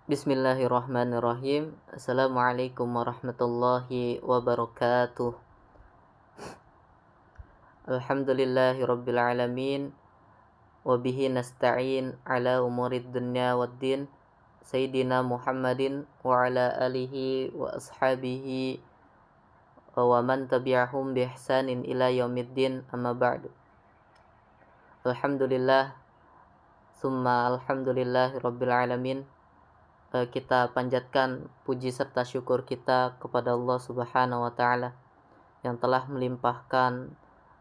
Bismillahirrahmanirrahim. Assalamualaikum warahmatullahi wabarakatuh. Alhamdulillahirabbil alamin wa bihi nasta'in ala umurid dunya waddin. Sayyidina Muhammadin wa ala alihi wa ashabihi wa man tabi'ahum bi ihsanin ila yaumiddin, amma ba'du. Alhamdulillah summa alhamdulillahirabbil alamin. Kita panjatkan puji serta syukur kita kepada Allah Subhanahu wa taala yang telah melimpahkan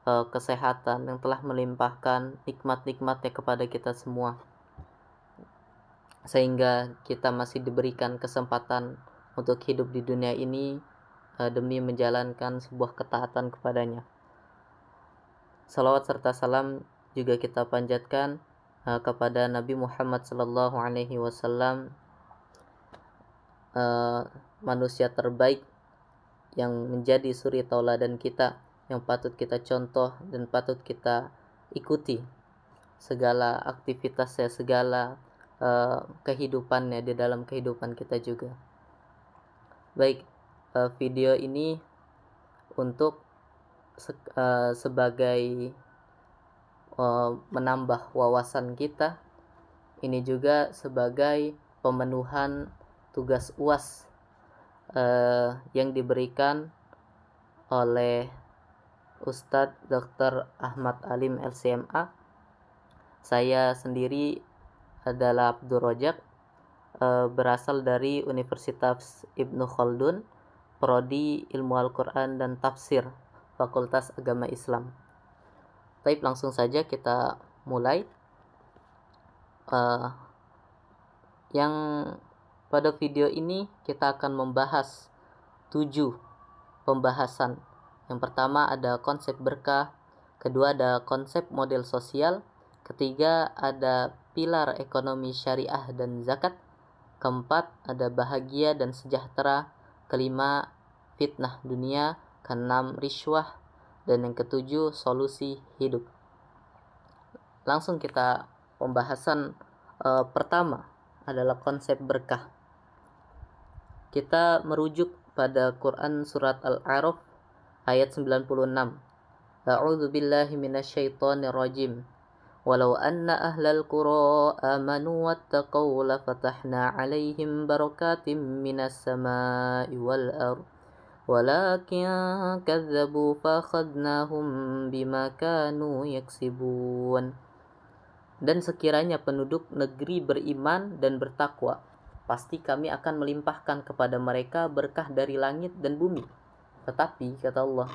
kesehatan, yang telah melimpahkan nikmat-nikmatnya kepada kita semua, sehingga kita masih diberikan kesempatan untuk hidup di dunia ini demi menjalankan sebuah ketaatan kepadanya. Salawat serta salam juga kita panjatkan kepada Nabi Muhammad sallallahu alaihi wasallam, manusia terbaik yang menjadi suri tauladan kita, yang patut kita contoh dan patut kita ikuti segala aktivitasnya, segala kehidupannya di dalam kehidupan kita juga. Baik, video ini untuk sebagai menambah wawasan kita, ini juga sebagai pemenuhan tugas UAS yang diberikan oleh Ustadz Dr. Ahmad Alim LCMA. Saya sendiri adalah Abdul Rojak, berasal dari Universitas Ibnu Khaldun, Prodi Ilmu Al-Quran dan Tafsir, Fakultas Agama Islam. Baik, langsung saja kita mulai. Yang pada video ini kita akan membahas 7 pembahasan. Yang pertama ada konsep berkah, kedua ada konsep model sosial, ketiga ada pilar ekonomi syariah dan zakat, keempat ada bahagia dan sejahtera, kelima fitnah dunia, keenam riswah, dan yang ketujuh solusi hidup. Langsung kita pembahasan pertama adalah konsep berkah. Kita merujuk pada Quran surat Al-A'raf ayat 96. A'udzu billahi minasyaitonir rajim. Walau anna ahlal qura amanu wattaqaw lafatahna 'alaihim barakatim minas samaa'i wal ardh. Walakin kadzabu fakhadnahum bima kanu yaksibun. Dan sekiranya penduduk negeri beriman dan bertakwa, pasti kami akan melimpahkan kepada mereka berkah dari langit dan bumi. Tetapi kata Allah,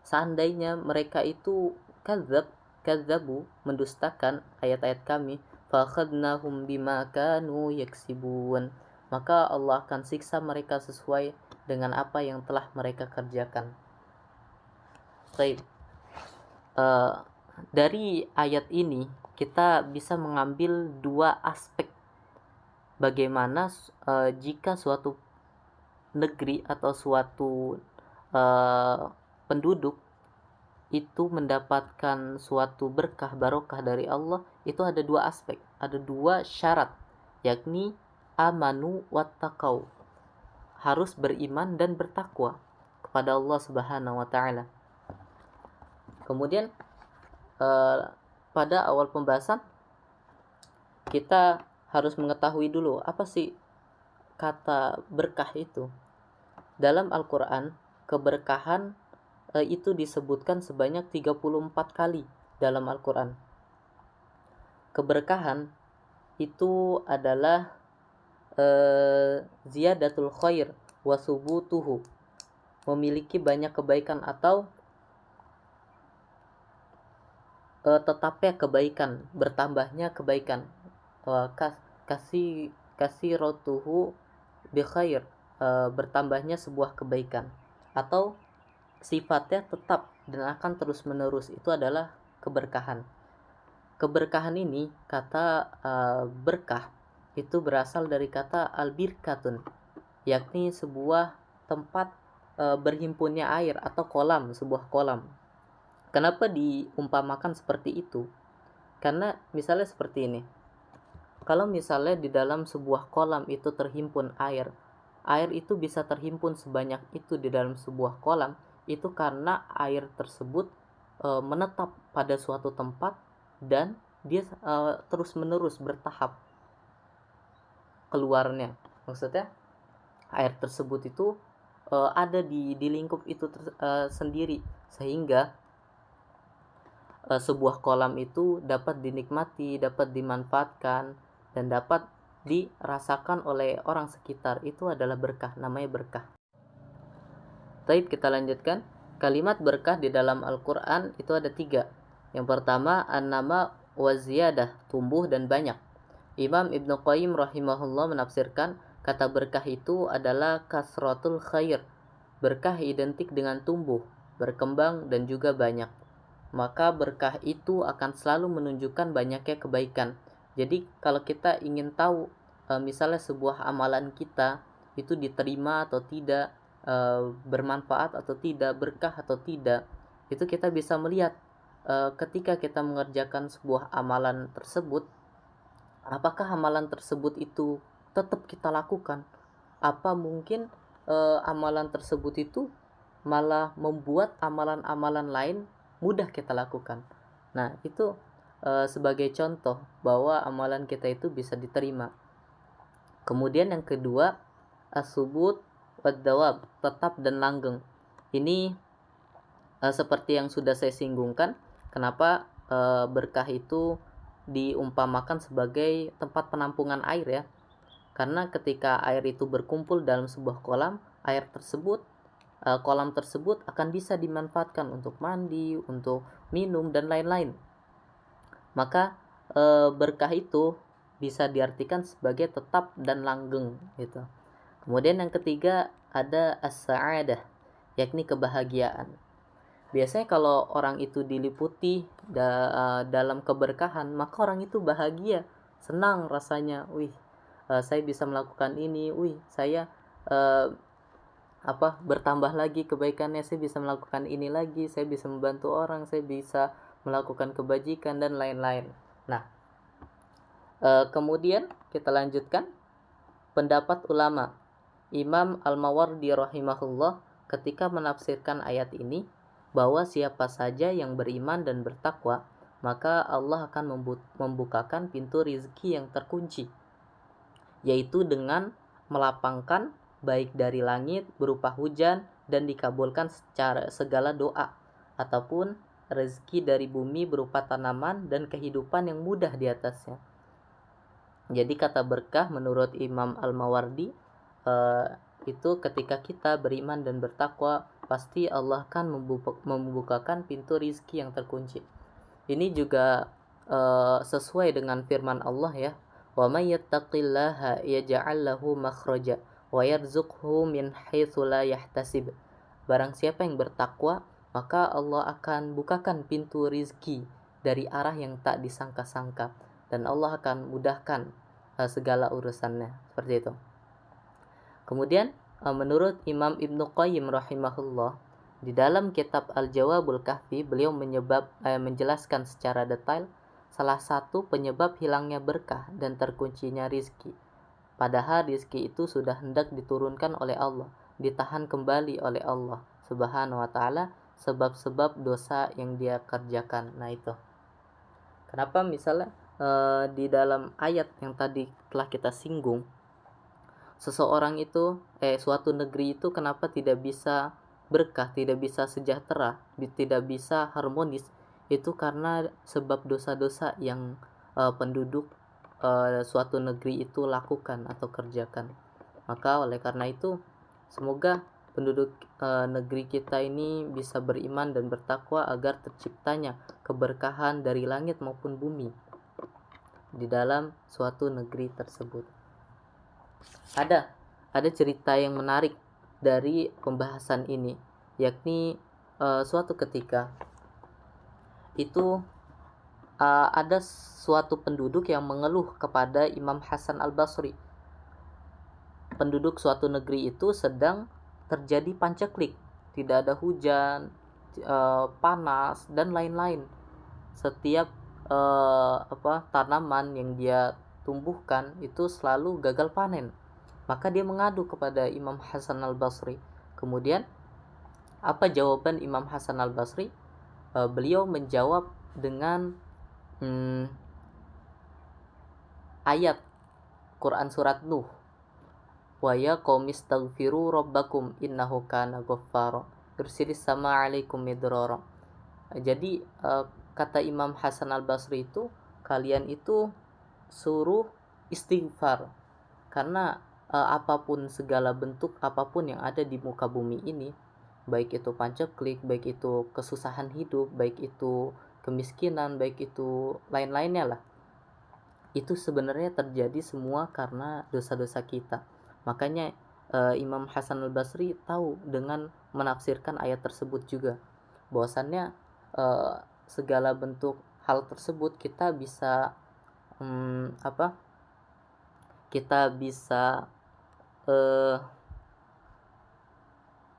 seandainya mereka itu kadzabu, mendustakan ayat-ayat kami, fakhadnahum bima kanu yaksibun, maka Allah akan siksa mereka sesuai dengan apa yang telah mereka kerjakan. Baik, dari ayat ini kita bisa mengambil 2 aspek bagaimana jika suatu negeri atau suatu penduduk itu mendapatkan suatu berkah barokah dari Allah. Itu ada 2 aspek, ada 2 syarat, yakni amanu wattaqau, harus beriman dan bertakwa kepada Allah Subhanahu wa taala. Kemudian pada awal pembahasan kita harus mengetahui dulu apa sih kata berkah itu. Dalam Al-Quran, keberkahan itu disebutkan sebanyak 34 kali dalam Al-Quran. Keberkahan itu adalah ziyadatul khair wa subutuhu, memiliki banyak kebaikan atau tetapnya kebaikan, bertambahnya kebaikan. Kasiratuhu bi khair, bertambahnya sebuah kebaikan, atau sifatnya tetap dan akan terus menerus, itu adalah keberkahan. Keberkahan ini, kata berkah itu berasal dari kata albirkatun, yakni sebuah tempat berhimpunnya air atau kolam, sebuah kolam. Kenapa diumpamakan seperti itu? Karena misalnya seperti ini, kalau misalnya di dalam sebuah kolam itu terhimpun air, air itu bisa terhimpun sebanyak itu di dalam sebuah kolam, itu karena air tersebut menetap pada suatu tempat dan dia terus-menerus bertahap keluarnya. Maksudnya air tersebut itu ada di lingkup itu sendiri, sehingga sebuah kolam itu dapat dinikmati, dapat dimanfaatkan, dan dapat dirasakan oleh orang sekitar. Itu adalah berkah, namanya berkah. Baik, kita lanjutkan. Kalimat berkah di dalam Al-Quran itu ada 3. Yang pertama, an-nama wa ziyadah, tumbuh dan banyak. Imam Ibnu Qayyim rahimahullah menafsirkan, kata berkah itu adalah kasratul khair. Berkah identik dengan tumbuh, berkembang, dan juga banyak. Maka berkah itu akan selalu menunjukkan banyaknya kebaikan. Jadi kalau kita ingin tahu misalnya sebuah amalan kita itu diterima atau tidak, bermanfaat atau tidak, berkah atau tidak, itu kita bisa melihat ketika kita mengerjakan sebuah amalan tersebut, apakah amalan tersebut itu tetap kita lakukan, apa mungkin amalan tersebut itu malah membuat amalan-amalan lain mudah kita lakukan. Nah, itu sebagai contoh bahwa amalan kita itu bisa diterima. Kemudian yang kedua, as-subut wad-dawab, tetap dan langgeng. Ini seperti yang sudah saya singgungkan, kenapa berkah itu diumpamakan sebagai tempat penampungan air ya. Karena ketika air itu berkumpul dalam sebuah kolam, air tersebut kolam tersebut akan bisa dimanfaatkan untuk mandi, untuk minum, dan lain-lain. Maka berkah itu bisa diartikan sebagai tetap dan langgeng gitu. Kemudian yang ketiga ada as-sa'adah, yakni kebahagiaan. Biasanya kalau orang itu diliputi dalam keberkahan, maka orang itu bahagia, senang rasanya. Wih, saya bisa melakukan ini. Wih, saya bertambah lagi kebaikannya, saya bisa melakukan ini lagi, saya bisa membantu orang, saya bisa melakukan kebajikan dan lain-lain. Nah, kemudian kita lanjutkan pendapat ulama. Imam Al-Mawardi rahimahullah ketika menafsirkan ayat ini, bahwa siapa saja yang beriman dan bertakwa, maka Allah akan membukakan pintu rizki yang terkunci, yaitu dengan melapangkan baik dari langit berupa hujan dan dikabulkan secara segala doa, ataupun rezeki dari bumi berupa tanaman dan kehidupan yang mudah di atasnya. Jadi kata berkah menurut Imam Al-Mawardi itu ketika kita beriman dan bertakwa, pasti Allah akan membukakan pintu rizki yang terkunci. Ini juga sesuai dengan firman Allah ya, wa may yattaqillaha yaj'al lahu makhraja wa yarzuqhu min haitsu la yahtasib. Barang siapa yang bertakwa, maka Allah akan bukakan pintu rizki dari arah yang tak disangka-sangka, dan Allah akan mudahkan segala urusannya. Seperti itu. Kemudian menurut Imam Ibnu Qayyim rahimahullah, di dalam kitab Al-Jawabul Kahfi, beliau menjelaskan secara detail salah satu penyebab hilangnya berkah dan terkuncinya rizki. Padahal rizki itu sudah hendak diturunkan oleh Allah, ditahan kembali oleh Allah Subhanahu wa ta'ala sebab-sebab dosa yang dia kerjakan. Nah itu kenapa misalnya di dalam ayat yang tadi telah kita singgung, seseorang itu suatu negeri itu kenapa tidak bisa berkah, tidak bisa sejahtera, tidak bisa harmonis, itu karena sebab dosa-dosa yang penduduk suatu negeri itu lakukan atau kerjakan. Maka oleh karena itu, semoga penduduk negeri kita ini bisa beriman dan bertakwa agar terciptanya keberkahan dari langit maupun bumi di dalam suatu negeri tersebut. Ada cerita yang menarik dari pembahasan ini, yakni suatu ketika itu ada suatu penduduk yang mengeluh kepada Imam Hasan Al-Basri. Penduduk suatu negeri itu sedang terjadi panceklik, tidak ada hujan, panas dan lain-lain. Setiap tanaman yang dia tumbuhkan itu selalu gagal panen. Maka dia mengadu kepada Imam Hasan al-Basri. Kemudian apa jawaban Imam Hasan al-Basri? Beliau menjawab dengan ayat Quran surat Nuh, wa ya qaumi astaghfiru rabbakum innahu kana ghaffara yursilis sama alaikum midrara. Jadi kata Imam Hasan al-Basri itu, kalian itu suruh istighfar, karena apapun, segala bentuk apapun yang ada di muka bumi ini, baik itu panceklik, baik itu kesusahan hidup, baik itu kemiskinan, baik itu lain-lainnya lah, itu sebenarnya terjadi semua karena dosa-dosa kita. Makanya Imam Hasan al-Basri tahu dengan menafsirkan ayat tersebut juga, bahwasannya segala bentuk hal tersebut kita bisa kita bisa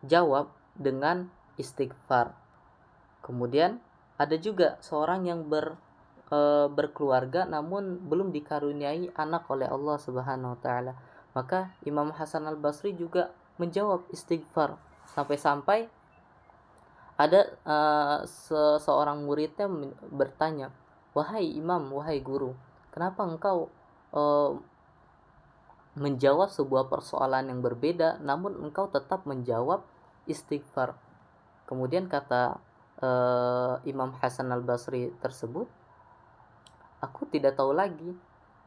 jawab dengan istighfar. Kemudian ada juga seorang yang berkeluarga namun belum dikaruniai anak oleh Allah Subhanahu wa taala. Maka Imam Hasan al-Basri juga menjawab istighfar, sampai-sampai ada seorang muridnya bertanya, "Wahai imam, wahai guru, kenapa engkau menjawab sebuah persoalan yang berbeda namun engkau tetap menjawab istighfar?" Kemudian kata Imam Hasan al-Basri tersebut, "Aku tidak tahu lagi,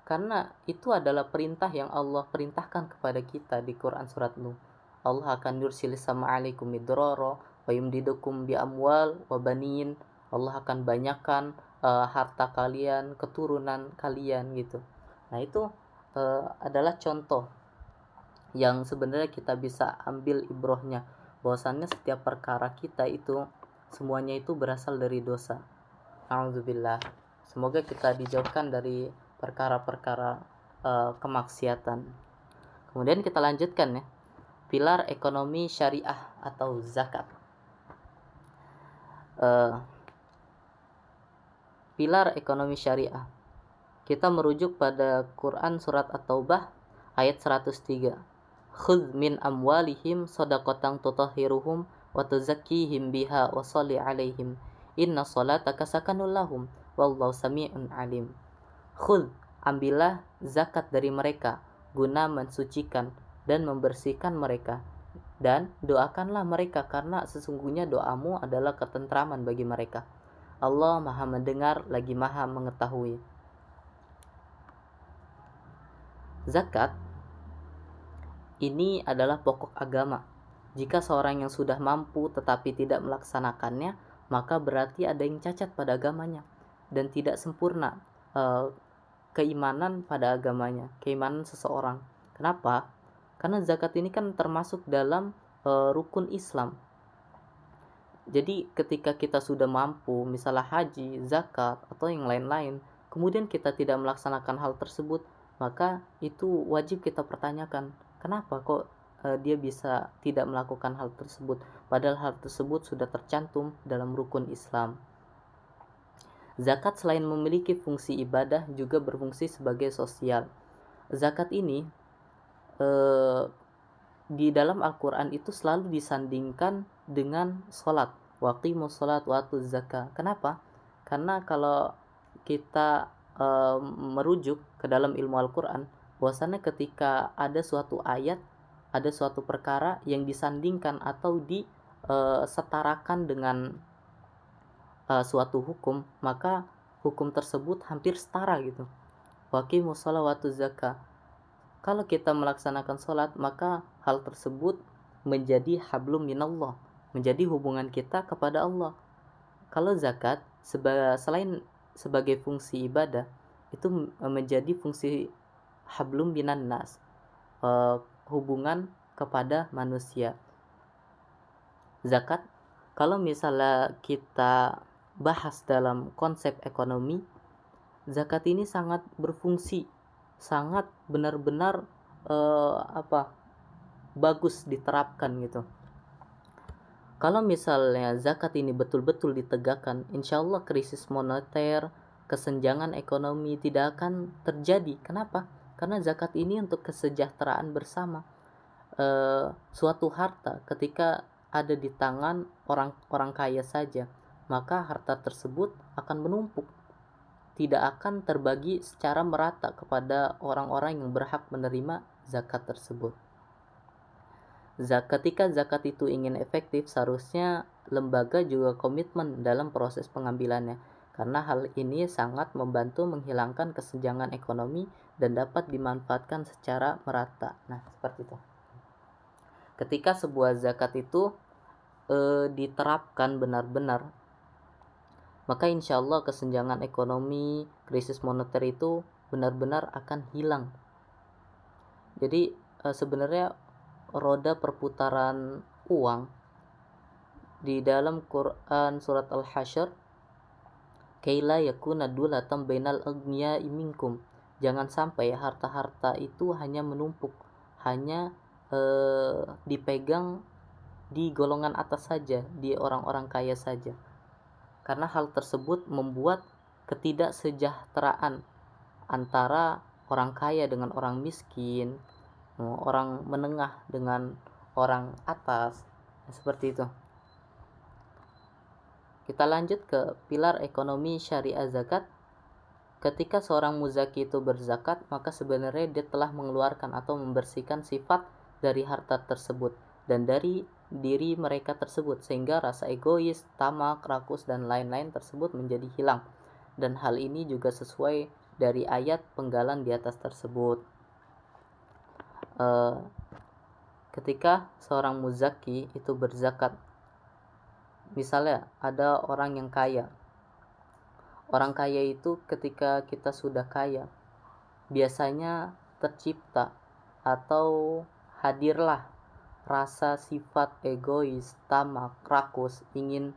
karena itu adalah perintah yang Allah perintahkan kepada kita di Quran surat Nuh. Allah akan yursilis sama alaikum midrara wa yumdidukum bi amwal wa banin." Allah akan banyakkan harta kalian, keturunan kalian gitu. Nah, itu adalah contoh yang sebenarnya kita bisa ambil ibrohnya, bahwasannya setiap perkara kita itu semuanya itu berasal dari dosa. Alhamdulillah. Semoga kita dijauhkan dari perkara-perkara kemaksiatan. Kemudian kita lanjutkan ya, pilar ekonomi syariah atau zakat. Pilar ekonomi syariah, kita merujuk pada Quran surat At-Taubah ayat 103. Khudz min amwalihim shadaqatan tutahhiruhum wa tuzakkihim biha wa shalli 'alaihim inna shalataka sakanul lahum wallahu sami'un alim. Khudz, ambillah zakat dari mereka guna mensucikan dan membersihkan mereka, dan doakanlah mereka karena sesungguhnya doamu adalah ketentraman bagi mereka. Allah Maha mendengar lagi Maha mengetahui. Zakat ini adalah pokok agama. Jika seorang yang sudah mampu tetapi tidak melaksanakannya, maka berarti ada yang cacat pada agamanya dan tidak sempurna keimanan pada agamanya, keimanan seseorang. Kenapa? Karena zakat ini kan termasuk dalam rukun Islam. Jadi ketika kita sudah mampu, misalnya haji, zakat, atau yang lain-lain, kemudian kita tidak melaksanakan hal tersebut, maka itu wajib kita pertanyakan, kenapa kok dia bisa tidak melakukan hal tersebut, padahal hal tersebut sudah tercantum dalam rukun Islam. Zakat selain memiliki fungsi ibadah juga berfungsi sebagai sosial. Zakat ini di dalam Al-Quran itu selalu disandingkan dengan sholat. Waqimus sholat wa atuz zakah. Kenapa? Karena kalau kita merujuk ke dalam ilmu Al-Quran, bahwasannya ketika ada suatu ayat, ada suatu perkara yang disandingkan atau disetarakan dengan suatu hukum, maka hukum tersebut hampir setara gitu. Waqimus sholat wa atuz zakah. Kalau kita melaksanakan sholat, maka hal tersebut menjadi hablum minallah, menjadi hubungan kita kepada Allah. Kalau zakat selain sebagai fungsi ibadah, itu menjadi fungsi hablum minan nas, hubungan kepada manusia. Zakat, kalau misalnya kita bahas dalam konsep ekonomi, zakat ini sangat berfungsi, sangat benar-benar bagus diterapkan gitu. Kalau misalnya zakat ini betul-betul ditegakkan, insya Allah krisis moneter, kesenjangan ekonomi tidak akan terjadi. Kenapa? Karena zakat ini untuk kesejahteraan bersama. Suatu harta ketika ada di tangan orang kaya saja, maka harta tersebut akan menumpuk, tidak akan terbagi secara merata kepada orang-orang yang berhak menerima zakat tersebut. Ketika zakat itu ingin efektif, seharusnya lembaga juga komitmen dalam proses pengambilannya, karena hal ini sangat membantu menghilangkan kesenjangan ekonomi dan dapat dimanfaatkan secara merata. Nah, seperti itu. Ketika sebuah zakat itu diterapkan benar-benar, maka insya Allah kesenjangan ekonomi, krisis moneter itu benar-benar akan hilang. Jadi sebenarnya roda perputaran uang di dalam Quran surat Al-Hasyr, kaila yakuna dulatan bainal aghniya'i minkum, jangan sampai harta-harta itu hanya menumpuk, hanya dipegang di golongan atas saja, di orang-orang kaya saja, karena hal tersebut membuat ketidaksejahteraan antara orang kaya dengan orang miskin, orang menengah dengan orang atas, seperti itu. Kita lanjut ke pilar ekonomi syariah zakat. Ketika seorang muzaki itu berzakat, maka sebenarnya dia telah mengeluarkan atau membersihkan sifat dari harta tersebut dan dari diri mereka tersebut, sehingga rasa egois, tamak, rakus, dan lain-lain tersebut menjadi hilang. Dan hal ini juga sesuai dari ayat penggalan di atas tersebut. Ketika seorang muzaki itu berzakat, misalnya ada orang yang kaya. Orang kaya itu ketika kita sudah kaya, biasanya tercipta atau hadirlah rasa sifat egois, tamak, rakus, ingin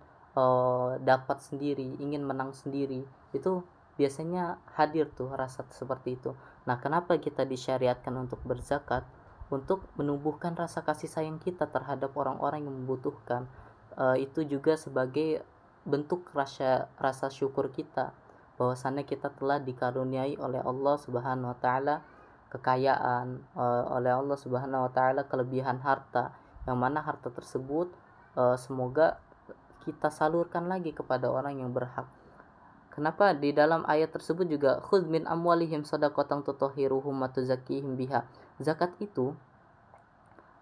dapat sendiri, ingin menang sendiri. Itu biasanya hadir tuh rasa seperti itu. Nah, kenapa kita disyariatkan untuk berzakat? Untuk menumbuhkan rasa kasih sayang kita terhadap orang-orang yang membutuhkan. Itu juga sebagai bentuk rasa syukur kita bahwasannya kita telah dikaruniai oleh Allah Subhanahu wa taala kekayaan, oleh Allah Subhanahu wa taala kelebihan harta, yang mana harta tersebut semoga kita salurkan lagi kepada orang yang berhak. Kenapa di dalam ayat tersebut juga khudz min amwalihim shadaqatan tutahhiruhum wa tuzakkihim biha. Zakat itu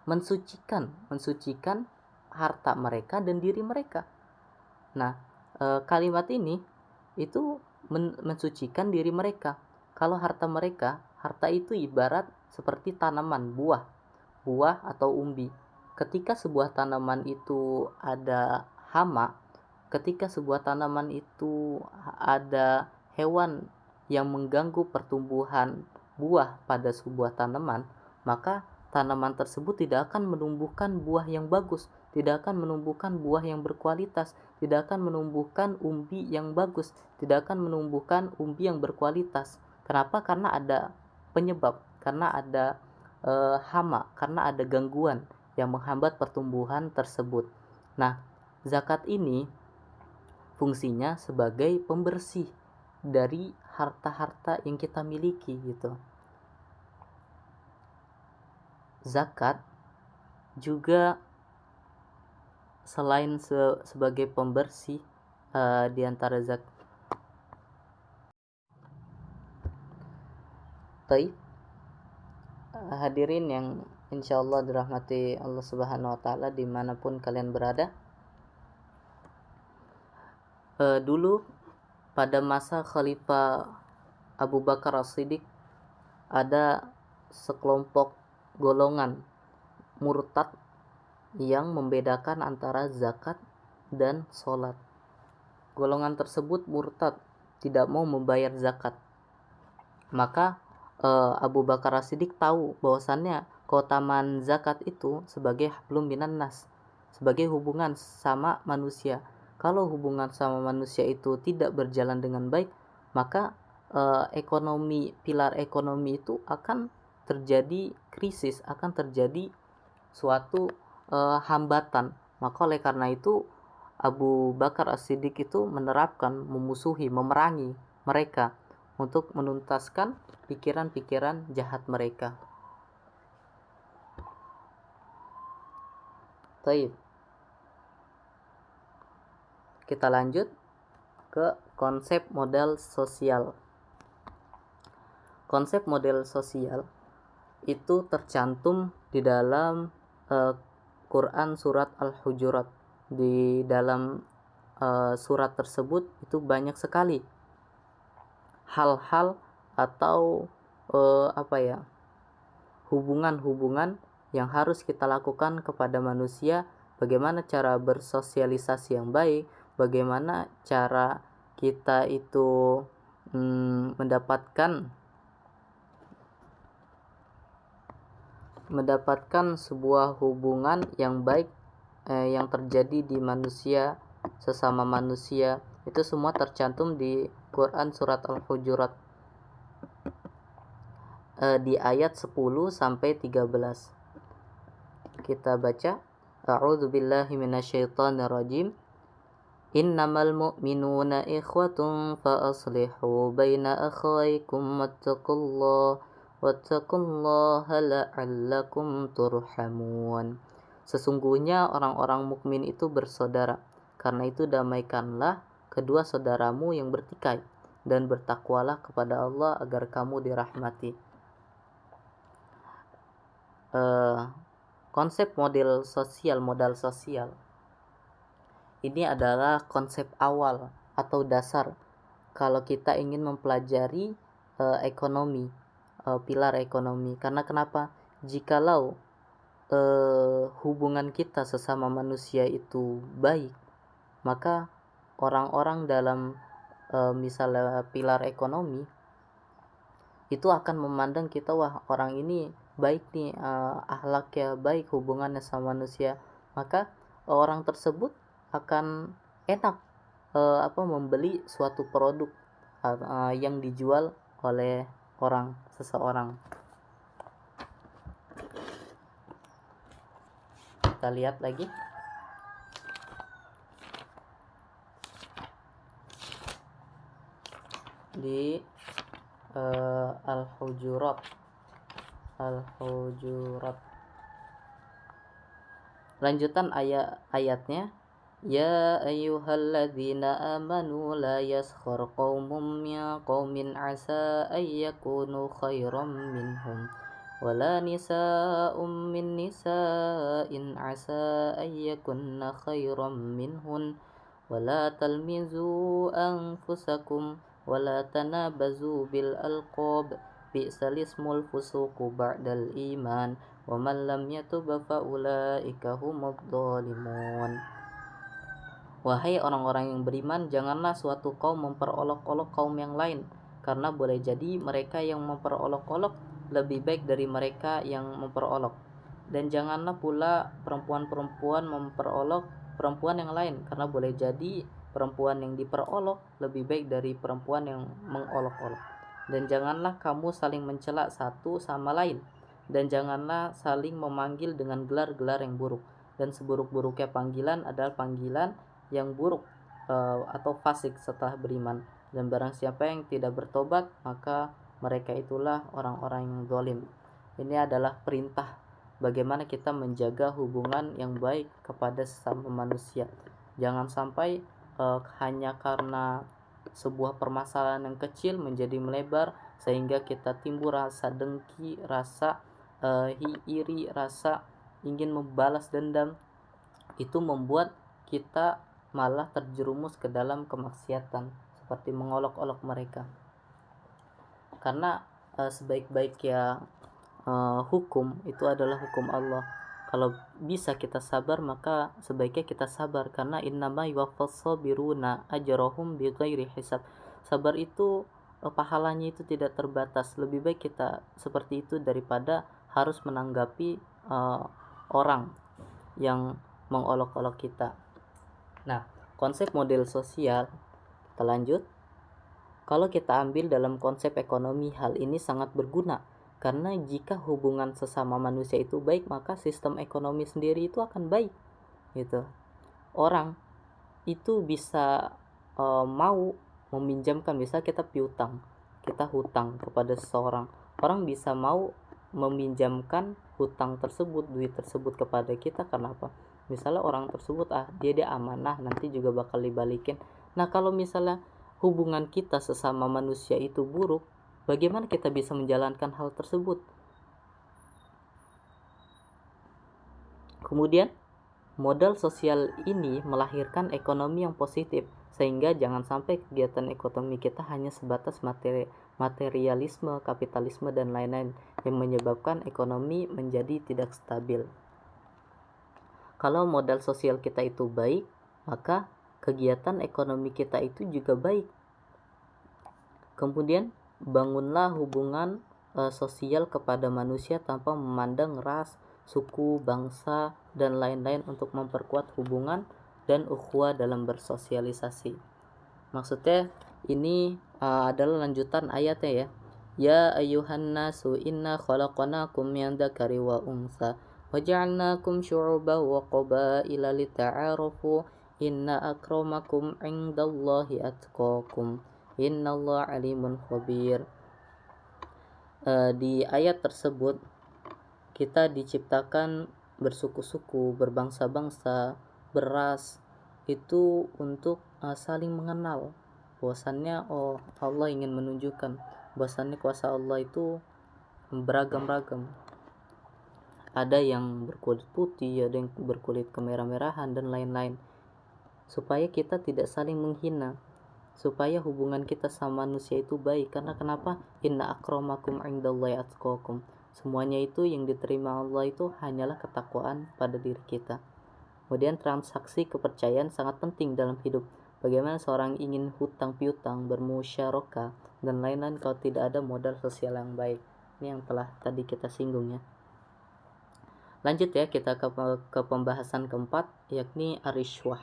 mensucikan harta mereka dan diri mereka. Nah, kalimat ini itu mensucikan diri mereka. Kalau harta itu ibarat seperti tanaman, buah atau umbi. Ketika sebuah tanaman itu ada hama, ketika sebuah tanaman itu ada hewan yang mengganggu pertumbuhan buah pada sebuah tanaman, maka tanaman tersebut tidak akan menumbuhkan buah yang bagus, tidak akan menumbuhkan buah yang berkualitas, tidak akan menumbuhkan umbi yang bagus, tidak akan menumbuhkan umbi yang berkualitas. Kenapa? Karena ada penyebab, karena ada hama, karena ada gangguan yang menghambat pertumbuhan tersebut. Nah, zakat ini fungsinya sebagai pembersih dari harta-harta yang kita miliki gitu. Zakat juga selain sebagai pembersih di antara zakat. Hadirin yang insyaallah dirahmati Allah Subhanahu wa taala dimanapun kalian berada. Dulu pada masa Khalifah Abu Bakar As-Siddiq ada sekelompok golongan murtad yang membedakan antara zakat dan sholat. Golongan tersebut murtad, tidak mau membayar zakat. Maka Abu Bakar As-Siddiq tahu bahwasannya keutamaan zakat itu sebagai hablum minan nas, sebagai hubungan sama manusia. Kalau hubungan sama manusia itu tidak berjalan dengan baik, maka pilar ekonomi itu akan terjadi krisis, akan terjadi suatu hambatan. Maka oleh karena itu Abu Bakar As-Siddiq itu menerapkan, memusuhi, memerangi mereka untuk menuntaskan pikiran-pikiran jahat mereka. Baik. Kita lanjut ke konsep model sosial. Konsep model sosial itu tercantum di dalam Quran surat Al-Hujurat. Di dalam surat tersebut itu banyak sekali hal-hal atau hubungan-hubungan yang harus kita lakukan kepada manusia, bagaimana cara bersosialisasi yang baik, bagaimana cara kita itu mendapatkan sebuah hubungan yang baik yang terjadi di manusia sesama manusia. Itu semua tercantum di Quran surat Al-Hujurat di ayat 10 sampai 13. Kita baca, A'udzu billahi minasyaitonir rajim. Innamal mu'minuna ikhwatun fa aslihu baina akhawaykum wattaqullaha la'allakum turhamun. Sesungguhnya orang-orang mukmin itu bersaudara, karena itu damaikanlah kedua saudaramu yang bertikai, dan bertakwalah kepada Allah agar kamu dirahmati. Konsep modal sosial ini adalah konsep awal atau dasar kalau kita ingin mempelajari ekonomi, pilar ekonomi. Karena kenapa? Jikalau hubungan kita sesama manusia itu baik, maka orang-orang dalam misalnya pilar ekonomi itu akan memandang kita, wah orang ini baik nih, akhlaknya baik, hubungannya sama manusia, maka orang tersebut akan enak membeli suatu produk yang dijual oleh seseorang. Kita lihat lagi. Di Al-Hujurat. Lanjutan ayatnya, Ya ayyuhalladzina amanu la yaskhar qaumun min qaumin asa ayyakunu khairam minhum wala nisa'um min nisa'in asa ayyakunna khairam minhun wala talmizu anfusakum wala tanabazu bil alqab bi'sal ismul fusuqu ba'dal iman wa man lam yatub fa ulaika humudz zalimun. Wahai orang-orang yang beriman, janganlah suatu kaum memperolok-olok kaum yang lain, karena boleh jadi mereka yang memperolok-olok lebih baik dari mereka yang memperolok. Dan janganlah pula perempuan-perempuan memperolok perempuan yang lain, karena boleh jadi perempuan yang diperolok lebih baik dari perempuan yang mengolok-olok. Dan janganlah kamu saling mencela satu sama lain, dan janganlah saling memanggil dengan gelar-gelar yang buruk. Dan seburuk-buruknya panggilan adalah panggilan yang buruk atau fasik setelah beriman. Dan barang siapa yang tidak bertobat, maka mereka itulah orang-orang yang zalim. Ini adalah perintah bagaimana kita menjaga hubungan yang baik kepada sesama manusia. Jangan sampai hanya karena sebuah permasalahan yang kecil menjadi melebar sehingga kita timbul rasa dengki, rasa iri, rasa ingin membalas dendam. Itu membuat kita malah terjerumus ke dalam kemaksiatan seperti mengolok-olok mereka. Karena sebaik-baiknya hukum itu adalah hukum Allah. Kalau bisa kita sabar, maka sebaiknya kita sabar, karena innama yuwaffas sabiruna ajrahum bighairi hisab. Sabar itu pahalanya itu tidak terbatas. Lebih baik kita seperti itu daripada harus menanggapi orang yang mengolok-olok kita. Nah, konsep model sosial, kita lanjut. Kalau kita ambil dalam konsep ekonomi, hal ini sangat berguna, karena jika hubungan sesama manusia itu baik, maka sistem ekonomi sendiri itu akan baik gitu. Orang itu bisa mau meminjamkan, misal kita piutang, kita hutang kepada seseorang, orang bisa mau meminjamkan hutang tersebut, duit tersebut kepada kita. Karena apa? Misalnya orang tersebut dia amanah, nanti juga bakal dibalikin. Nah, kalau misalnya hubungan kita sesama manusia itu buruk, bagaimana kita bisa menjalankan hal tersebut? Kemudian modal sosial ini melahirkan ekonomi yang positif, sehingga jangan sampai kegiatan ekonomi kita hanya sebatas materialisme, kapitalisme, dan lain-lain yang menyebabkan ekonomi menjadi tidak stabil. Kalau modal sosial kita itu baik, maka kegiatan ekonomi kita itu juga baik. Kemudian bangunlah hubungan sosial kepada manusia tanpa memandang ras, suku, bangsa, dan lain-lain untuk memperkuat hubungan dan ukhuwah dalam bersosialisasi. Maksudnya ini adalah lanjutan ayatnya ya. Ya ayyuhan nasu inna khalaqnakum min dzakari wa untha waja'alnakum syu'uban wa qabaila lita'arafu inna akramakum 'indallahi atqakum innallaha 'alimun khabir. Di ayat tersebut kita diciptakan bersuku-suku, berbangsa-bangsa, beras, itu untuk saling mengenal bahwasannya Allah ingin menunjukkan bahwasannya kuasa Allah itu beragam-ragam. Ada yang berkulit putih, ada yang berkulit kemerah-merahan, dan lain-lain, supaya kita tidak saling menghina, supaya hubungan kita sama manusia itu baik. Karena kenapa? Inna akramakum indallahi atqakum. Semuanya itu yang diterima Allah itu hanyalah ketakwaan pada diri kita. Kemudian transaksi kepercayaan sangat penting dalam hidup. Bagaimana seorang ingin hutang piutang, bermusyarakah, dan lain-lain kalau tidak ada modal sosial yang baik. Ini yang telah tadi kita singgung ya. Lanjut ya, kita ke pembahasan keempat, yakni ar-rishwah.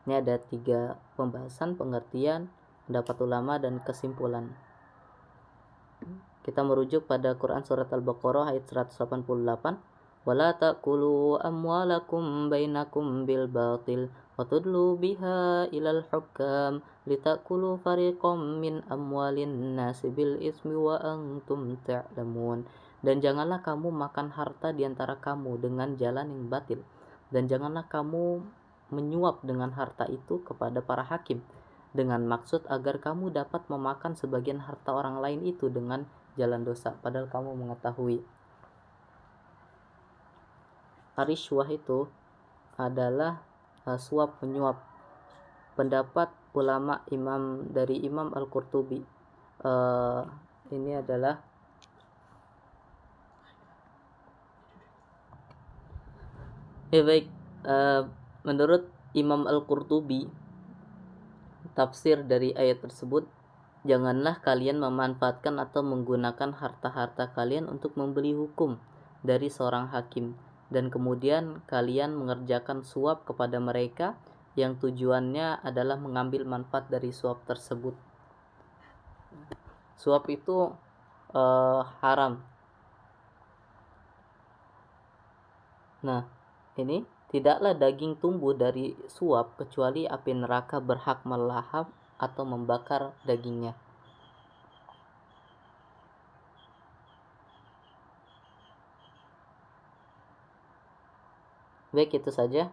Ini ada 3 pembahasan, pengertian, pendapat ulama, dan kesimpulan. Kita merujuk pada Quran surat Al-Baqarah ayat 188. Wala ta'kulu amwalakum bainakum bil batil wa tudlu biha ilal hukam litakulu fariqam min amwalin nasi bil ismi wa antum ta'lamun. Dan janganlah kamu makan harta di antara kamu dengan jalan yang batil, dan janganlah kamu menyuap dengan harta itu kepada para hakim dengan maksud agar kamu dapat memakan sebagian harta orang lain itu dengan jalan dosa, padahal kamu mengetahui. Rishwah itu adalah suap menyuap. Pendapat ulama dari Imam Al-Qurtubi ini adalah baik, menurut Imam Al-Qurtubi, tafsir dari ayat tersebut, janganlah kalian memanfaatkan atau menggunakan harta-harta kalian untuk membeli hukum dari seorang hakim, dan kemudian kalian mengerjakan suap kepada mereka yang tujuannya adalah mengambil manfaat dari suap tersebut. Suap itu haram. Nah, ini tidaklah daging tumbuh dari suap kecuali api neraka berhak melahap atau membakar dagingnya. Baik, itu saja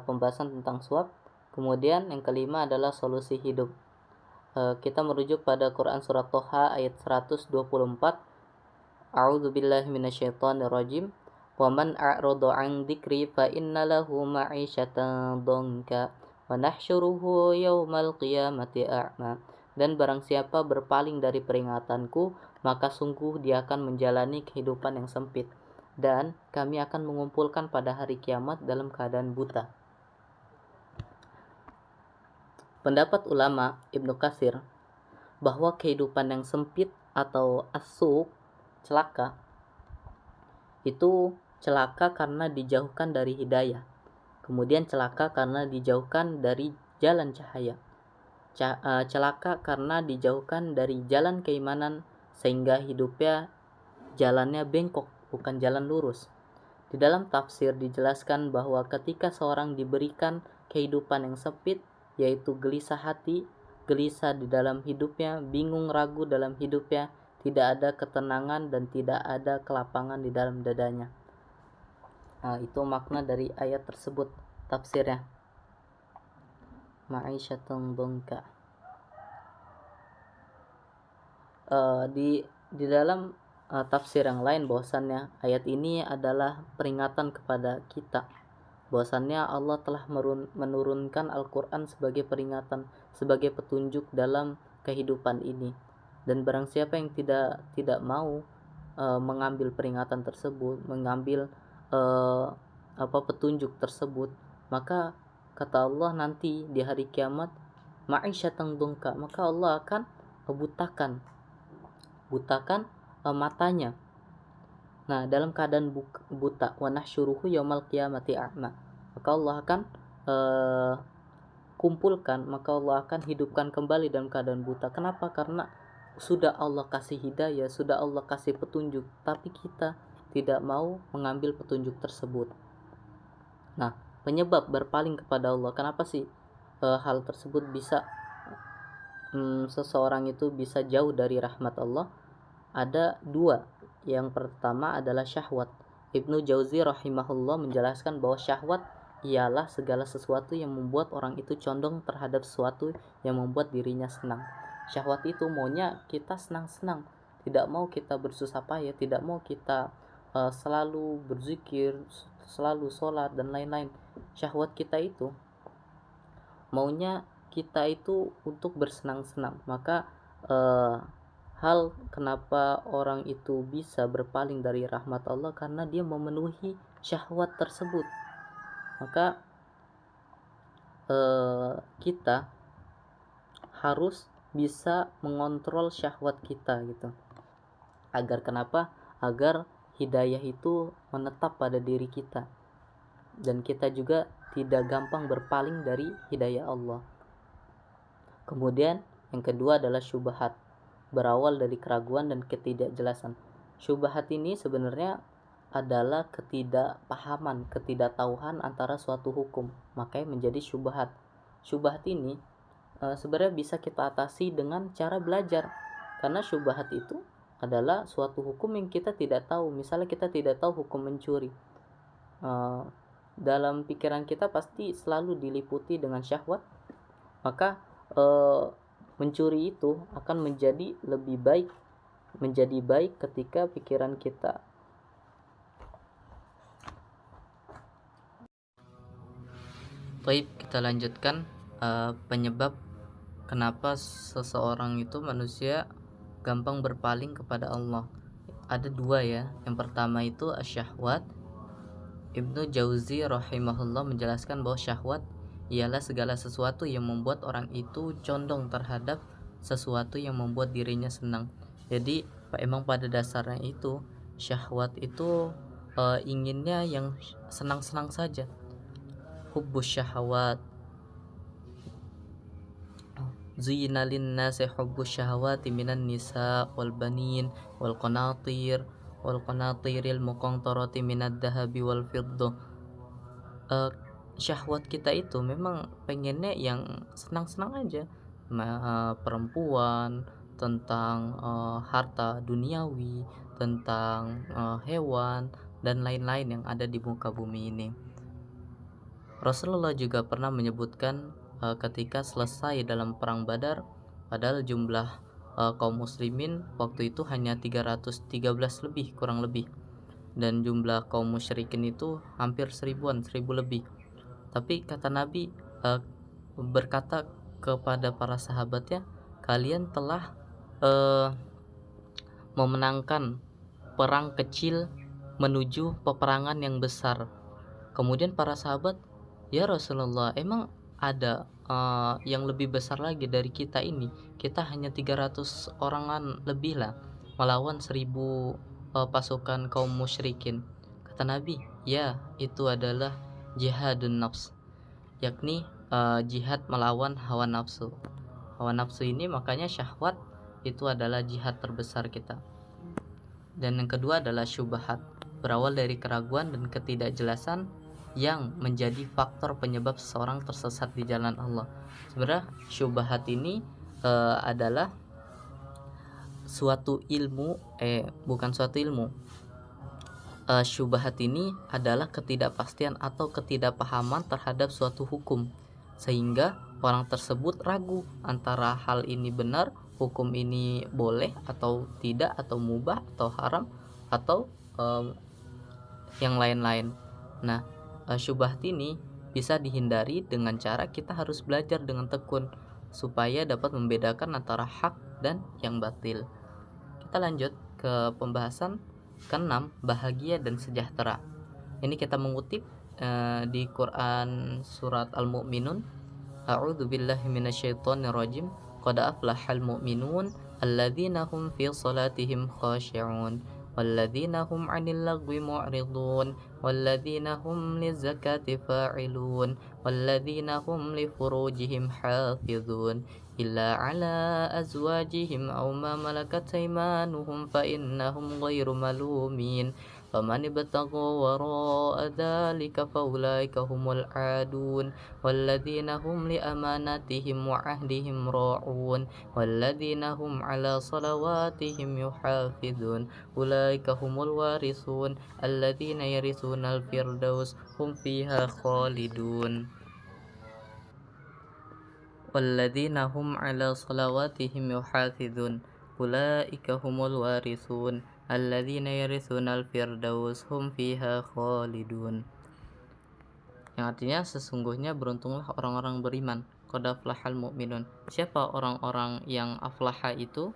pembahasan tentang suap. Kemudian yang kelima adalah solusi hidup. Kita merujuk pada Quran surat Toha ayat 124. A'udzu billahi minasyaitonir rajim. Wa man a'rada 'an dzikri fa inna lahu ma'isyatan dhanka wa nahsyuruhu yaumal qiyamati a'ma. Dan barang siapa berpaling dari peringatanku, maka sungguh dia akan menjalani kehidupan yang sempit, dan kami akan mengumpulkan pada hari kiamat dalam keadaan buta. Pendapat ulama Ibnu Katsir bahwa kehidupan yang sempit atau as-suq, celaka, itu celaka karena dijauhkan dari hidayah. Kemudian celaka karena dijauhkan dari jalan cahaya. Celaka karena dijauhkan dari jalan keimanan, sehingga hidupnya jalannya bengkok, bukan jalan lurus. Di dalam tafsir dijelaskan bahwa ketika seorang diberikan kehidupan yang sempit, yaitu gelisah hati, gelisah di dalam hidupnya, bingung ragu dalam hidupnya, tidak ada ketenangan dan tidak ada kelapangan di dalam dadanya. Itu makna dari ayat tersebut, tafsirnya. Ma'isyatun dhanka. Di dalam tafsir yang lain bahwasannya ayat ini adalah peringatan kepada kita, bahwasannya Allah telah menurunkan Al-Quran sebagai peringatan, sebagai petunjuk dalam kehidupan ini. Dan barang siapa yang tidak mau mengambil peringatan tersebut, mengambil petunjuk tersebut, maka kata Allah nanti di hari kiamat, ma'isyatan dhanka, maka Allah akan butakan matanya. Nah, dalam keadaan buta, wa nahsyuruhu yaumal qiyamati a'ma, maka Allah akan kumpulkan, maka Allah akan hidupkan kembali dalam keadaan buta. Kenapa? Karena sudah Allah kasih hidayah, sudah Allah kasih petunjuk, tapi kita tidak mau mengambil petunjuk tersebut. Nah, penyebab berpaling kepada Allah, kenapa sih hal tersebut bisa seseorang itu bisa jauh dari rahmat Allah? Ada dua. Yang pertama adalah syahwat. Ibnu Jauzi rahimahullah menjelaskan bahwa syahwat ialah segala sesuatu yang membuat orang itu condong terhadap sesuatu yang membuat dirinya senang. Syahwat itu maunya kita senang-senang, tidak mau kita bersusah payah, tidak mau kita selalu berzikir, selalu sholat dan lain-lain. Syahwat kita itu maunya kita itu untuk bersenang-senang. Maka hal kenapa orang itu bisa berpaling dari rahmat Allah karena dia memenuhi syahwat tersebut. Maka kita harus bisa mengontrol syahwat kita gitu. Agar kenapa? Agar hidayah itu menetap pada diri kita dan kita juga tidak gampang berpaling dari hidayah Allah. Kemudian yang kedua adalah syubhat, berawal dari keraguan dan ketidakjelasan. Syubhat ini sebenarnya adalah ketidakpahaman, ketidaktahuan antara suatu hukum, makanya menjadi syubhat. Syubhat ini sebenarnya bisa kita atasi dengan cara belajar, karena syubhat itu adalah suatu hukum yang kita tidak tahu. Misalnya kita tidak tahu hukum mencuri, dalam pikiran kita pasti selalu diliputi dengan syahwat, maka mencuri itu akan menjadi baik ketika pikiran kita. Baik, kita lanjutkan penyebab kenapa seseorang itu manusia gampang berpaling kepada Allah. Ada dua ya. Yang pertama itu asyahwat. Ibnu Jauzi rahimahullah menjelaskan bahwa syahwat ialah segala sesuatu yang membuat orang itu condong terhadap sesuatu yang membuat dirinya senang. Jadi emang pada dasarnya itu syahwat itu inginnya yang senang-senang saja. Hubbus syahwat, zuyina linnasi hubbus syahwati minan nisa wal banin wal qanatiril muqantarati minad dahabi wal fiddah. Syahwat kita itu memang pengennya yang senang-senang aja, perempuan, tentang harta duniawi, tentang hewan dan lain-lain yang ada di muka bumi ini. Rasulullah juga pernah menyebutkan ketika selesai dalam perang Badar, padahal jumlah kaum muslimin waktu itu hanya 313 lebih, kurang lebih, dan jumlah kaum musyrikin itu hampir 1000 lebih. Tapi kata Nabi berkata kepada para sahabatnya, kalian telah memenangkan perang kecil menuju peperangan yang besar. Kemudian para sahabat, ya Rasulullah, emang ada yang lebih besar lagi dari kita ini? Kita hanya 300 orangan lebih lah melawan 1000 pasukan kaum musyrikin. Kata Nabi, ya, itu adalah jihadun nafs, yakni jihad melawan hawa nafsu. Hawa nafsu ini makanya syahwat itu adalah jihad terbesar kita. Dan yang kedua adalah syubhat, berawal dari keraguan dan ketidakjelasan. yang menjadi faktor penyebab seseorang tersesat di jalan Allah. Sebenarnya syubhat ini adalah suatu ilmu bukan suatu ilmu. Syubhat ini adalah ketidakpastian atau ketidakpahaman terhadap suatu hukum, sehingga orang tersebut ragu antara hal ini benar, hukum ini boleh atau tidak, atau mubah atau haram, atau yang lain-lain. Nah, syubhat ini bisa dihindari dengan cara kita harus belajar dengan tekun supaya dapat membedakan antara hak dan yang batil. Kita lanjut ke pembahasan ke-6, bahagia dan sejahtera. Ini kita mengutip di Quran surat Al-Mu'minun. A'udzu billahi minasyaitonir rajim. Qad aflahal mu'minun alladzina hum fi salatihim khashi'un walladzina hum 'anil lagwi mu'ridun walladzina hum lizakati fa'ilun walladzina hum li furujihim hafizun illa 'ala azwajihim aw ma malakat aymanuhum fa innahum ghairu malumin faman ibtagha wara'a dzalika faulaika humul 'adun walladzina hum li amanatihim wa 'ahdihim ra'un walladzina hum 'ala salawatihim yuhafizun ulaika humul warithun alladzina yarithunal firdaus hum fiha khalidun walladzina hum 'ala salawatihim yuhafizun ulaika humul warithun alladzina yarithunal firdaus hum fiha khalidun. Yang artinya sesungguhnya beruntunglah orang-orang beriman. Qad aflahal mu'minun. Siapa orang-orang yang aflaha itu?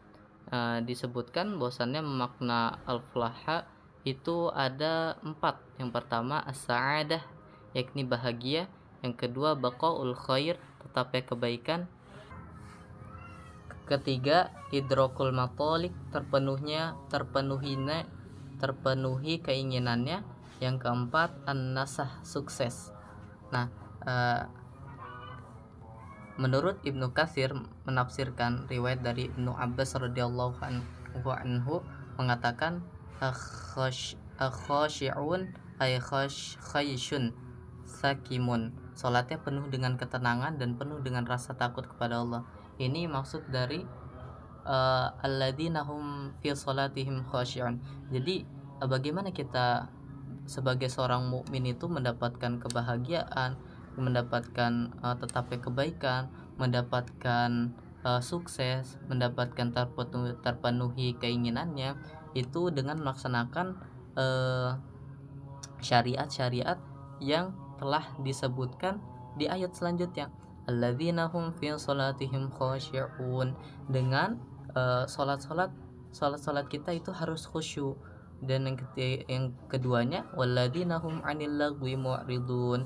Disebutkan bahwasannya makna aflaha itu ada 4. Yang pertama as-sa'adah, yakni bahagia. Yang kedua baqaul khair, tetapnya kebaikan. Ketiga idrokul matolik, terpenuhi keinginannya. Yang keempat an-nasah, sukses. Nah, menurut Ibnu Katsir menafsirkan riwayat dari Ibnu Abbas radhiyallahu anhu mengatakan khashi'un ay khayshun sakimun, salatnya penuh dengan ketenangan dan penuh dengan rasa takut kepada Allah. Ini maksud dari alladzina hum fi salatihim khashi'un. Jadi bagaimana kita sebagai seorang mukmin itu mendapatkan kebahagiaan, mendapatkan tetapnya kebaikan, mendapatkan sukses, mendapatkan terpenuhi keinginannya, itu dengan melaksanakan syariat-syariat yang telah disebutkan di ayat selanjutnya. Alladzina hum fi salatihim khashi'un, dengan salat kita itu harus khusyuk. Dan yang keduanya walladzina hum 'anil lagwi mu'ridun,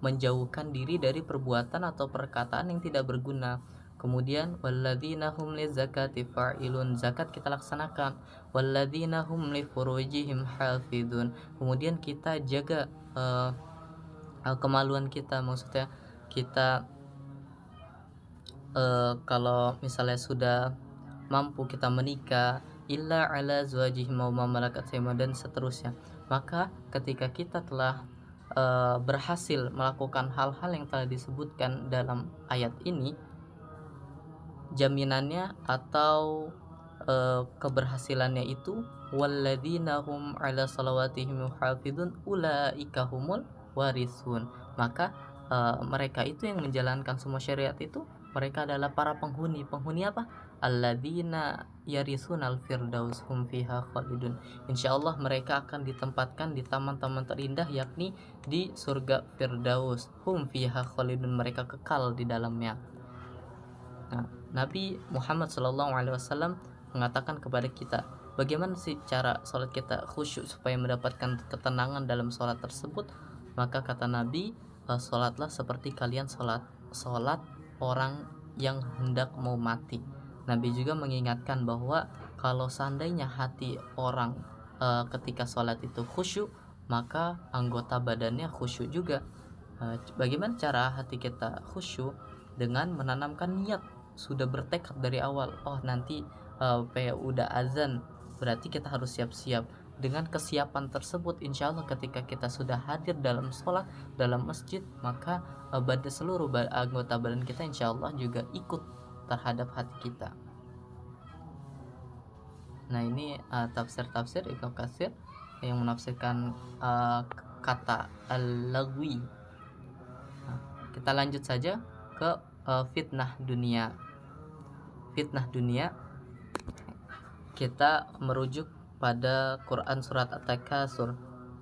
menjauhkan diri dari perbuatan atau perkataan yang tidak berguna. Kemudian walladzina hum lizakati fa'ilun, zakat kita laksanakan. Walladzina hum li furujihim hafizun, kemudian kita jaga kemaluan kita. Maksudnya kita kalau misalnya sudah mampu kita menikah, illa ala azwajihim wa ma malakat aymanuhum, dan seterusnya. Maka ketika kita telah berhasil melakukan hal-hal yang telah disebutkan dalam ayat ini, jaminannya atau keberhasilannya itu walladzina hum ala salawatihim yuhafizun ulaika humul warithun. Maka mereka itu yang menjalankan semua syariat itu, mereka adalah para penghuni apa? Alladzina yarisunal firdaus hum fiha khalidun. Insyaallah mereka akan ditempatkan di taman-taman terindah, yakni di surga Firdaus. Hum fiha khalidun, mereka kekal di dalamnya. Nah, Nabi Muhammad SAW mengatakan kepada kita, bagaimana sih cara sholat kita khusyuk supaya mendapatkan ketenangan dalam sholat tersebut? Maka kata Nabi, sholatlah seperti kalian sholat orang yang hendak mau mati. Nabi juga mengingatkan bahwa kalau seandainya hati orang ketika sholat itu khusyuk, maka anggota badannya khusyuk juga. Bagaimana cara hati kita khusyuk? Dengan menanamkan niat, sudah bertekad dari awal, oh nanti udah azan berarti kita harus siap-siap. dengan kesiapan tersebut, insya Allah ketika kita sudah hadir dalam sholat, dalam masjid, maka seluruh anggota badan kita insya Allah juga ikut terhadap hati kita. Nah, ini tafsir-tafsir Ibnu Katsir yang menafsirkan kata al-lagwi. Nah, kita lanjut saja ke fitnah dunia. Fitnah dunia, kita merujuk pada Quran surat At-Takatsur.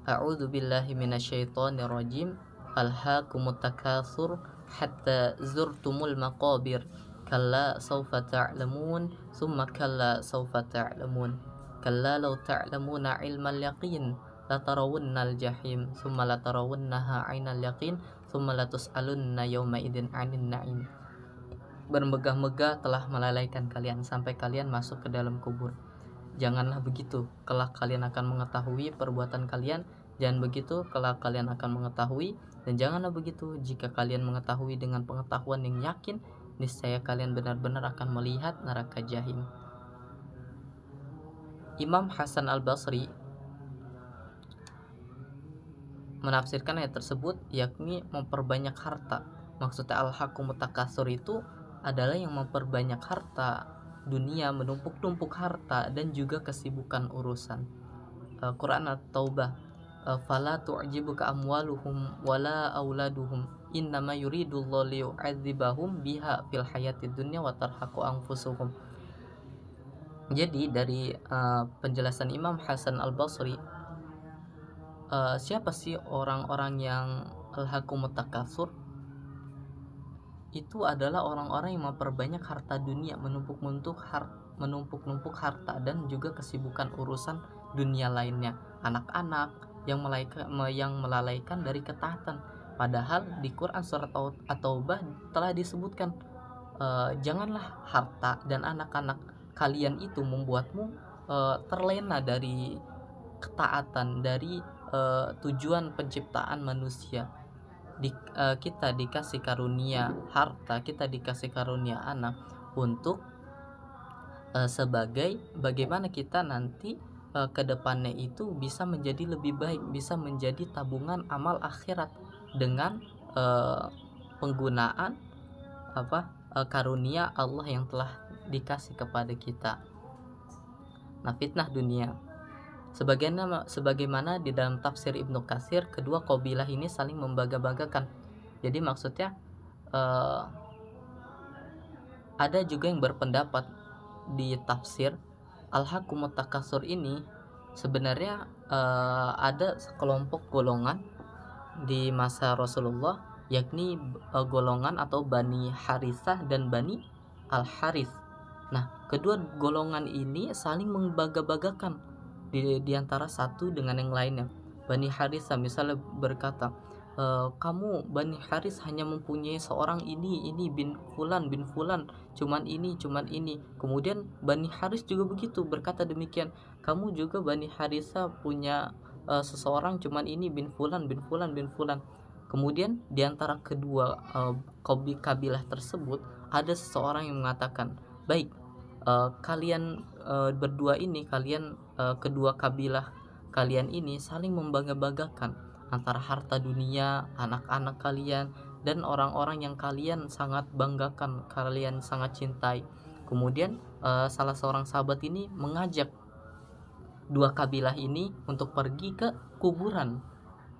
A'udzu billahi minasyaitonir rajim. Alhaakumut takatsur hatta zurtumul maqabir. Kalla sawfa ta'lamun, summa kalla sawfa ta'lamun. Kalla law ta'lamuna 'ilmal yaqin latarawunnal jahim, summa latarawunnaha 'ainal yaqin, summa latus'alunna yawma idzin 'anin na'im. Bermegah-megah telah melalaikan kalian sampai kalian masuk ke dalam kubur. Janganlah begitu, kelak kalian akan mengetahui perbuatan kalian. Jangan begitu, kelak kalian akan mengetahui. Dan janganlah begitu, jika kalian mengetahui dengan pengetahuan yang yakin, niscaya kalian benar-benar akan melihat neraka jahim. Imam Hasan al-Basri menafsirkan ayat tersebut, yakni memperbanyak harta. Maksudnya al-hakumut takatsur itu adalah yang memperbanyak harta dunia, menumpuk-numpuk harta dan juga kesibukan urusan. Quran At-Taubah, fala tu'jibuka amwaluhum wala auladuhum innama yuridullahu liyu'adzibahum biha fil hayatid dunya wa tarhaqu anfusuhum. Jadi dari penjelasan Imam Hasan al-Basri, siapa sih orang-orang yang al-hakumut takatsur? Itu adalah orang-orang yang memperbanyak harta dunia, menumpuk-numpuk harta dan juga kesibukan urusan dunia lainnya. Anak-anak yang melalaikan dari ketaatan. Padahal di Quran surat At-Taubah telah disebutkan, janganlah harta dan anak-anak kalian itu membuatmu terlena dari ketaatan, dari tujuan penciptaan manusia. Kita dikasih karunia harta, kita dikasih karunia anak untuk sebagai bagaimana kita nanti ke depannya itu bisa menjadi lebih baik, bisa menjadi tabungan amal akhirat dengan penggunaan karunia Allah yang telah dikasih kepada kita. Nah, fitnah dunia, sebagaimana di dalam tafsir Ibnu Katsir, kedua qabilah ini saling membangga-banggakan. Jadi maksudnya ada juga yang berpendapat di tafsir al-hakumut takatsur ini sebenarnya ada sekelompok golongan di masa Rasulullah, yakni golongan atau Bani Harithah dan Bani Al-Harith. Nah, kedua golongan ini saling membangga-banggakan di antara satu dengan yang lainnya. Bani Harithah misalnya berkata, kamu Bani Harith hanya mempunyai seorang ini bin fulan, cuman ini. Kemudian Bani Harith juga begitu, berkata demikian, kamu juga Bani Harithah punya seseorang cuman ini bin fulan. Kemudian di antara kedua kabilah tersebut ada seseorang yang mengatakan, baik, kalian berdua ini, kalian kedua kabilah kalian ini saling membangga-banggakan antara harta dunia, anak-anak kalian, dan orang-orang yang kalian sangat banggakan, kalian sangat cintai. Kemudian salah seorang sahabat ini mengajak dua kabilah ini untuk pergi ke kuburan.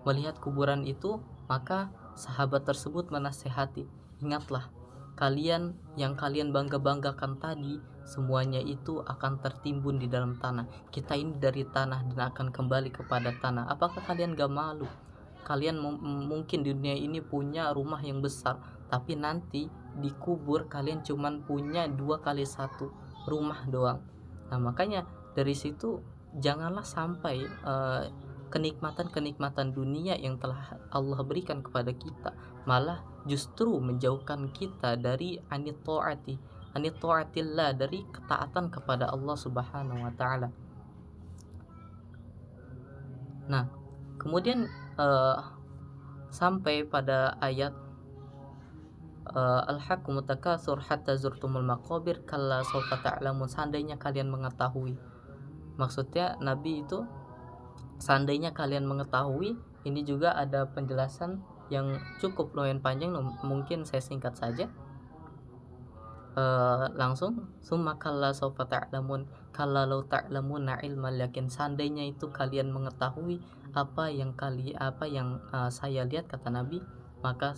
Melihat kuburan itu, maka sahabat tersebut menasihati, ingatlah, kalian yang kalian bangga-banggakan tadi, semuanya itu akan tertimbun di dalam tanah. Kita ini dari tanah dan akan kembali kepada tanah. Apakah kalian gak malu? Kalian mungkin di dunia ini punya rumah yang besar, tapi nanti dikubur kalian cuman punya 2x1 rumah doang. Nah, makanya dari situ janganlah sampai kenikmatan dunia yang telah Allah berikan kepada kita malah justru menjauhkan kita dari anita'atillah, dari ketaatan kepada Allah Subhanahu wa taala. Nah, kemudian sampai pada ayat al-hakumut takatsur hatta zurtumul maqabir kalla sawfa ta'lamun, seandainya kalian mengetahui. Maksudnya Nabi itu seandainya kalian mengetahui, ini juga ada penjelasan yang cukup lumayan panjang, mungkin saya singkat saja. Langsung, summa kalla saufa ta'lamun kalla law ta'lamuna ilmal yakin, seandainya itu kalian mengetahui apa yang saya lihat, kata Nabi, maka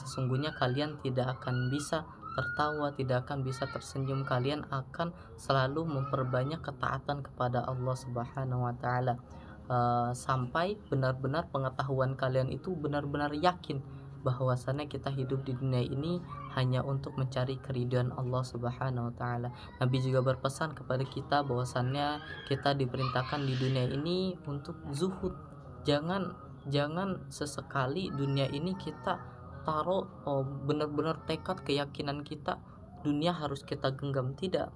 sesungguhnya kalian tidak akan bisa tertawa, tidak akan bisa tersenyum, kalian akan selalu memperbanyak ketaatan kepada Allah Subhanahu wa taala, sampai benar-benar pengetahuan kalian itu benar-benar yakin bahwasannya kita hidup di dunia ini hanya untuk mencari keridhaan Allah Subhanahu wa taala. Nabi juga berpesan kepada kita bahwasannya kita diperintahkan di dunia ini untuk zuhud. Jangan sesekali dunia ini kita taruh benar-benar tekad keyakinan kita dunia harus kita genggam, tidak.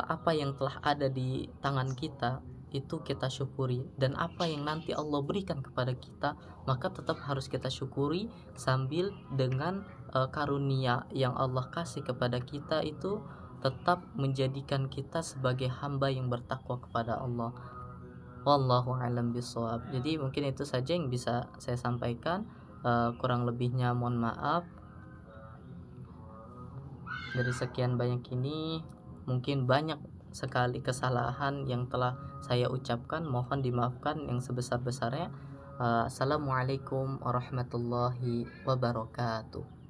Apa yang telah ada di tangan kita itu kita syukuri, dan apa yang nanti Allah berikan kepada kita maka tetap harus kita syukuri, sambil dengan karunia yang Allah kasih kepada kita itu tetap menjadikan kita sebagai hamba yang bertakwa kepada Allah. Wallahu alam bisawab. Jadi mungkin itu saja yang bisa saya sampaikan, kurang lebihnya mohon maaf. Dari sekian banyak ini mungkin banyak sekali kesalahan yang telah saya ucapkan, mohon dimaafkan yang sebesar-besarnya. Assalamualaikum warahmatullahi wabarakatuh.